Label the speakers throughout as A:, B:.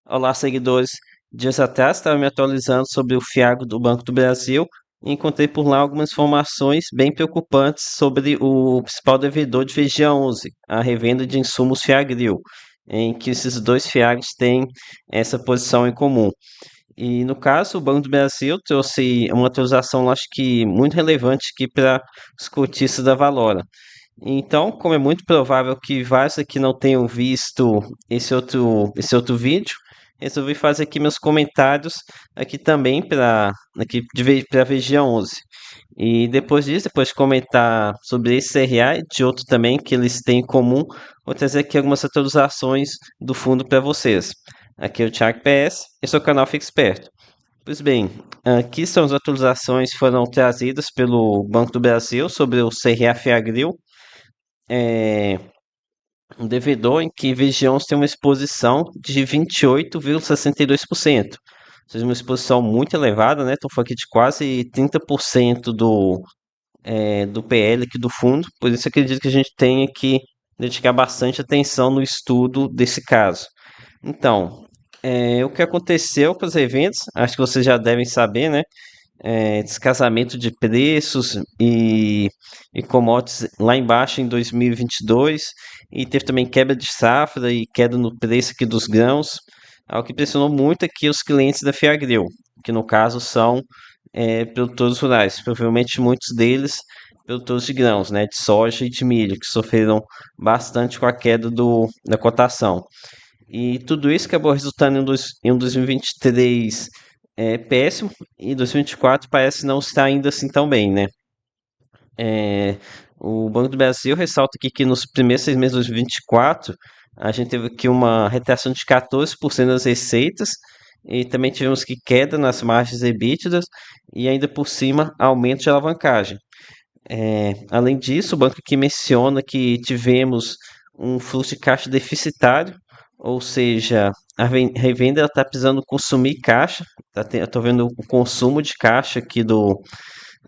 A: Olá, seguidores. Dias atrás estava me atualizando sobre o Fiagro do Banco do Brasil e encontrei por lá algumas informações bem preocupantes sobre o principal devedor de Vigia 11, a revenda de insumos Fiagril, em que esses dois Fiagros têm essa posição em comum. E no caso, o Banco do Brasil trouxe uma atualização, acho que muito relevante aqui para os cotistas da Valora. Então, como é muito provável que vários aqui não tenham visto esse outro vídeo, resolvi fazer aqui meus comentários aqui também para a VG 11. E depois disso, depois de comentar sobre esse CRA e de outro também que eles têm em comum, vou trazer aqui algumas atualizações do fundo para vocês. Aqui é o Thiago PS, esse é o canal Fique Esperto. Pois bem, aqui são as atualizações que foram trazidas pelo Banco do Brasil sobre o CRA Fiagril, é, um devedor em que Vigiões tem uma exposição de 28,62%. Ou seja, uma exposição muito elevada, né? Estou falando aqui de quase 30% do PL aqui do fundo. Por isso, acredito que a gente tenha que dedicar bastante atenção no estudo desse caso. Então, o que aconteceu com os eventos, acho que vocês já devem saber, né? Descasamento de preços e commodities lá embaixo em 2022 e teve também quebra de safra e queda no preço aqui dos grãos, algo que pressionou muito aqui os clientes da Fiagril, que no caso são produtores rurais, provavelmente muitos deles produtores de grãos, né, de soja e de milho, que sofreram bastante com a queda da cotação. E tudo isso acabou resultando em um 2023 péssimo e 2024 parece não estar ainda assim tão bem, né? É, o Banco do Brasil ressalta aqui que nos primeiros 6 meses de 2024 a gente teve aqui uma retração de 14% das receitas e também tivemos que queda nas margens EBITDA e ainda por cima aumento de alavancagem. Além disso, o banco aqui menciona que tivemos um fluxo de caixa deficitário, ou seja, a revenda está precisando consumir caixa. Estou vendo o consumo de caixa aqui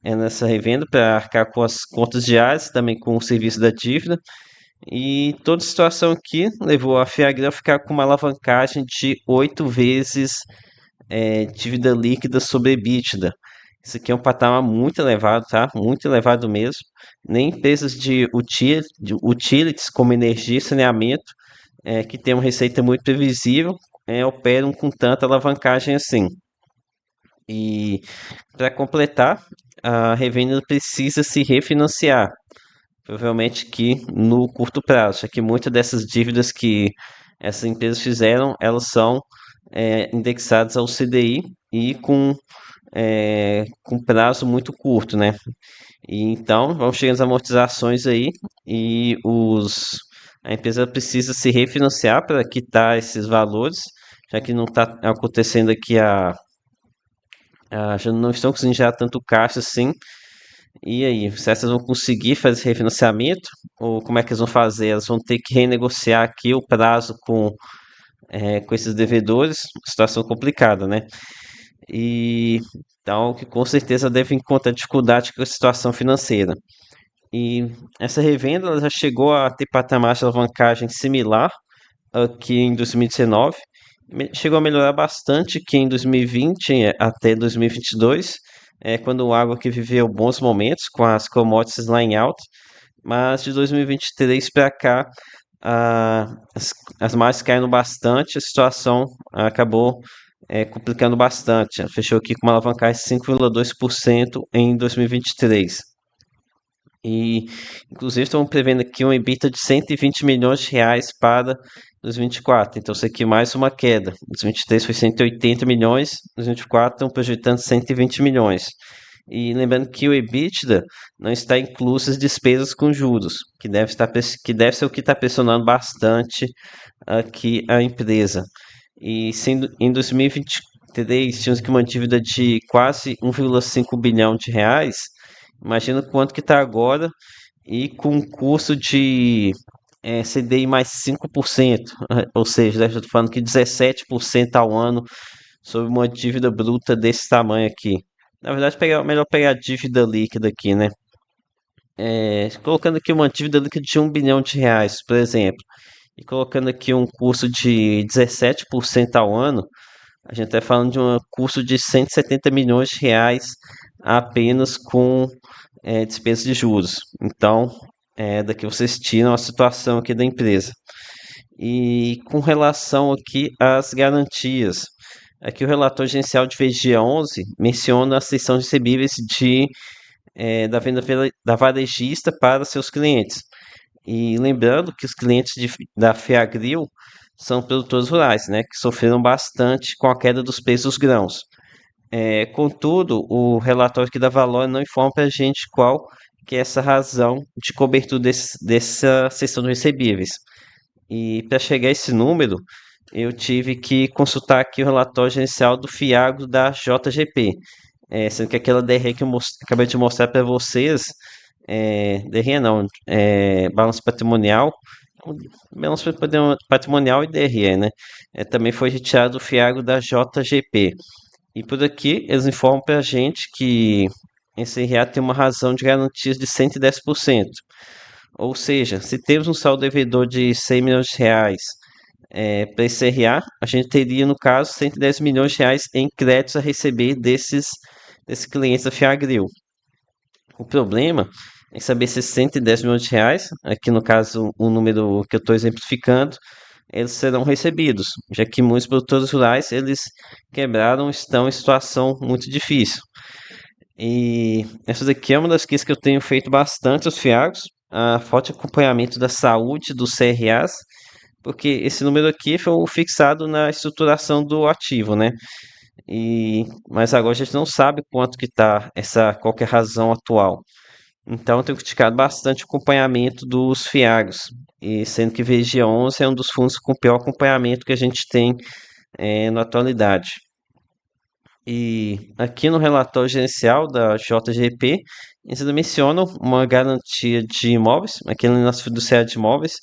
A: nessa revenda para arcar com as contas diárias, também com o serviço da dívida. E toda a situação aqui levou a Fiagro a ficar com uma alavancagem de 8 vezes dívida líquida sobre EBITDA. Isso aqui é um patamar muito elevado, tá? Muito elevado mesmo. Nem empresas de utilities como energia e saneamento, que tem uma receita muito previsível, operam com tanta alavancagem assim. E para completar, a revenda precisa se refinanciar, provavelmente que no curto prazo, já que muitas dessas dívidas que essas empresas fizeram, elas são indexadas ao CDI e com prazo muito curto, né? E então vão chegando as amortizações aí e a empresa precisa se refinanciar para quitar esses valores, já que não está acontecendo aqui já não estão conseguindo gerar tanto caixa assim. E aí, se essas vão conseguir fazer esse refinanciamento? Ou como é que eles vão fazer? Elas vão ter que renegociar aqui o prazo com esses devedores, situação complicada, né? E então, que com certeza deve encontrar dificuldade com a situação financeira. E essa revenda ela já chegou a ter patamar de alavancagem similar aqui em 2019, chegou a melhorar bastante aqui em 2020 até 2022, quando o agro que viveu bons momentos com as commodities lá em alta, mas de 2023 para cá ah, as, as margens caíram bastante, a situação acabou complicando bastante. Ela fechou aqui com uma alavancagem de 5,2% em 2023. E, inclusive, estão prevendo aqui um EBITDA de 120 milhões de reais para 2024. Então, isso aqui é mais uma queda. 2023 foi 180 milhões, 2024 estão projetando 120 milhões. E lembrando que o EBITDA não está incluso as despesas com juros, que deve ser o que está pressionando bastante aqui a empresa. E sendo em 2023 tínhamos aqui uma dívida de quase 1,5 bilhão de reais. Imagina quanto que está agora e com um custo de CDI mais 5%, ou seja, eu estou falando que 17% ao ano sobre uma dívida bruta desse tamanho aqui. Na verdade, melhor pegar a dívida líquida aqui, né? Colocando aqui uma dívida líquida de 1 bilhão de reais, por exemplo. E colocando aqui um custo de 17% ao ano, a gente está falando de um custo de 170 milhões de reais apenas com despesas de juros. Então, daqui vocês tiram a situação aqui da empresa. E com relação aqui às garantias, aqui o relatório gerencial de VG 11 menciona a seção de recebíveis da venda da varejista para seus clientes. E lembrando que os clientes da Feagril são produtores rurais, né, que sofreram bastante com a queda dos preços dos grãos. Contudo, o relatório aqui da Valor não informa para a gente qual que é essa razão de cobertura dessa seção de recebíveis. E para chegar a esse número, eu tive que consultar aqui o relatório gerencial do Fiagro da JGP, sendo que aquela DRE que eu acabei de mostrar para vocês, DRE não, balanço patrimonial, patrimonial e DRE, né? Também foi retirado do Fiagro da JGP. E por aqui eles informam para a gente que esse RA tem uma razão de garantias de 110%. Ou seja, se temos um saldo devedor de 100 milhões de reais para esse RA, a gente teria, no caso, 110 milhões de reais em créditos a receber desses clientes da Fiagril. O problema é saber se 110 milhões de reais, aqui no caso o número que eu estou exemplificando, eles serão recebidos, já que muitos produtores rurais eles quebraram, estão em situação muito difícil. E essa daqui é uma das coisas que eu tenho feito bastante aos fiagros, a forte acompanhamento da saúde dos CRAs, porque esse número aqui foi o fixado na estruturação do ativo, né? Mas agora a gente não sabe quanto que está qual que é a razão atual. Então eu tenho criticado bastante o acompanhamento dos fiagros, e sendo que VG 11 é um dos fundos com pior acompanhamento que a gente tem na atualidade. E aqui no relatório gerencial da JGP, eles ainda mencionam uma garantia de imóveis, aqui na nossa fiduciária de imóveis,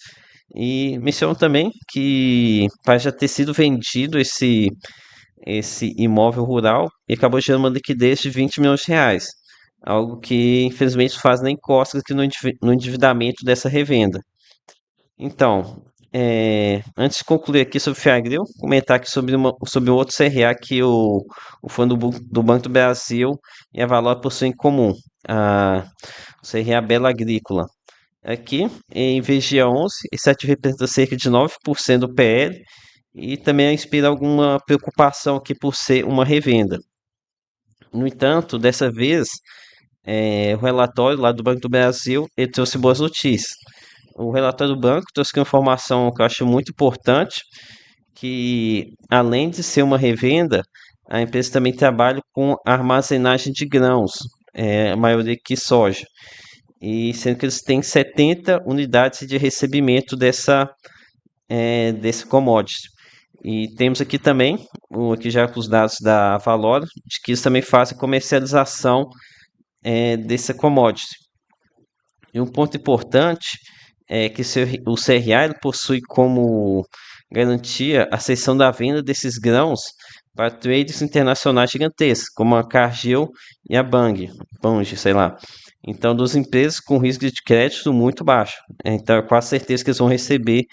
A: e mencionam também que parece já ter sido vendido esse imóvel rural e acabou gerando uma liquidez de 20 milhões de reais, algo que infelizmente faz nem costas aqui no endividamento dessa revenda. Então, antes de concluir aqui sobre o Fiagril, comentar aqui sobre um outro CRA que o fundo do Banco do Brasil e a Valor possuem em comum, o CRA Bela Agrícola. Aqui, em VGA 11, esse ativo representa cerca de 9% do PL e também inspira alguma preocupação aqui por ser uma revenda. No entanto, dessa vez, o relatório lá do Banco do Brasil ele trouxe boas notícias. O relatório do banco trouxe uma informação que eu acho muito importante, que além de ser uma revenda, a empresa também trabalha com armazenagem de grãos, a maioria aqui soja. E sendo que eles têm 70 unidades de recebimento desse commodity. E temos aqui também, aqui já com os dados da Valor, de que eles também fazem comercialização dessa commodity. E um ponto importante é que o CRA ele possui como garantia a cessão da venda desses grãos para trades internacionais gigantescos, como a Cargill e a Bunge, sei lá. Então, duas empresas com risco de crédito muito baixo. Então, é quase certeza que eles vão receber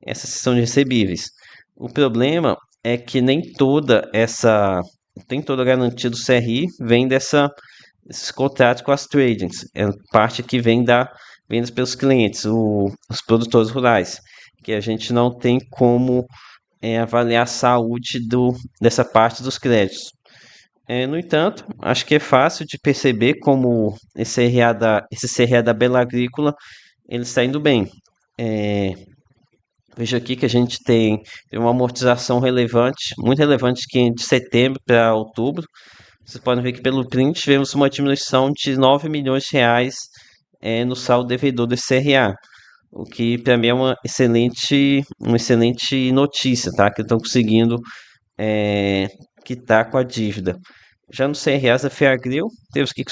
A: essa cessão de recebíveis. O problema é que nem toda a garantia do CRI vem desses contratos com as tradings. É parte que vem da vendas pelos clientes, os produtores rurais, que a gente não tem como avaliar a saúde dessa parte dos créditos. No entanto, acho que é fácil de perceber como esse CRA da Bela Agrícola ele está indo bem. Veja aqui que a gente tem uma amortização relevante, muito relevante, que de setembro para outubro. Vocês podem ver que pelo print tivemos uma diminuição de 9 milhões de reais no saldo devedor do CRA, o que para mim é uma excelente notícia, tá? Que estão conseguindo quitar com a dívida. Já no CRAs da Fiagril, temos que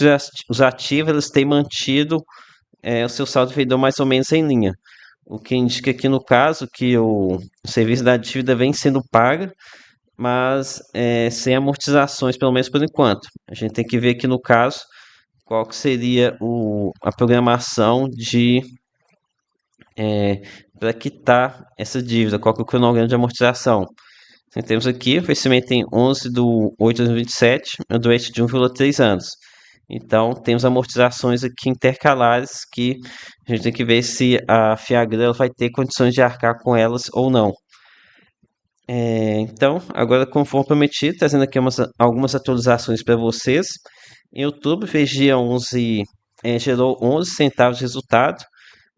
A: os ativos eles têm mantido o seu saldo devedor mais ou menos em linha, o que indica aqui no caso que o serviço da dívida vem sendo paga, mas sem amortizações, pelo menos por enquanto. A gente tem que ver aqui no caso qual que seria a programação para quitar essa dívida, qual que é o cronograma de amortização. Então, temos aqui o vencimento em 11/8/2027, a durante de 1,3 anos. Então, temos amortizações aqui intercalares que a gente tem que ver se a Fiagran ela vai ter condições de arcar com elas ou não. Então, agora, conforme prometido, trazendo aqui algumas atualizações para vocês. Em outubro, fez dia 11, gerou 11 centavos de resultado,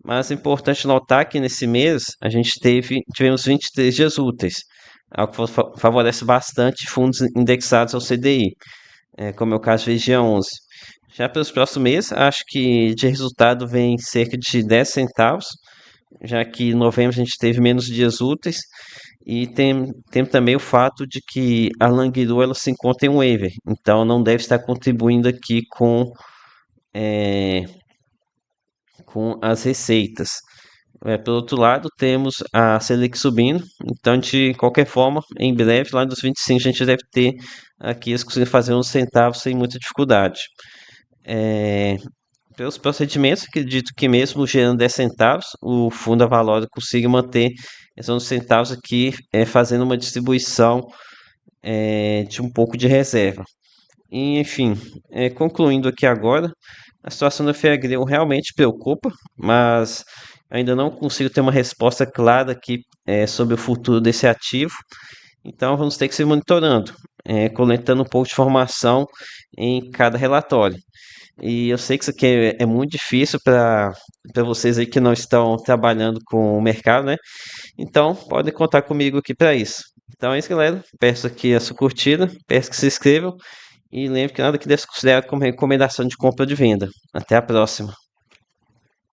A: mas é importante notar que nesse mês a gente tivemos 23 dias úteis, algo que favorece bastante fundos indexados ao CDI, como é o caso de dia 11. Já para os próximos meses, acho que de resultado vem cerca de 10 centavos, já que em novembro a gente teve menos dias úteis, e tem também o fato de que a Languiru ela se encontra em um waiver, então não deve estar contribuindo aqui com as receitas. Pelo outro lado, temos a Selic subindo, então de qualquer forma, em breve, lá dos 25, a gente deve ter aqui eles conseguindo fazer uns centavos sem muita dificuldade. É, Pelos procedimentos, acredito que mesmo gerando 10 centavos, o fundo Avalora consiga manter esses 11 centavos aqui, fazendo uma distribuição de um pouco de reserva. E, enfim, concluindo aqui agora, a situação da Feagril realmente preocupa, mas ainda não consigo ter uma resposta clara aqui sobre o futuro desse ativo. Então vamos ter que se monitorando, coletando um pouco de informação em cada relatório. E eu sei que isso aqui é muito difícil para vocês aí que não estão trabalhando com o mercado, né? Então podem contar comigo aqui para isso. Então é isso, galera. Peço aqui a sua curtida, peço que se inscrevam e lembre que nada que deve ser considerado como recomendação de compra ou de venda. Até a próxima.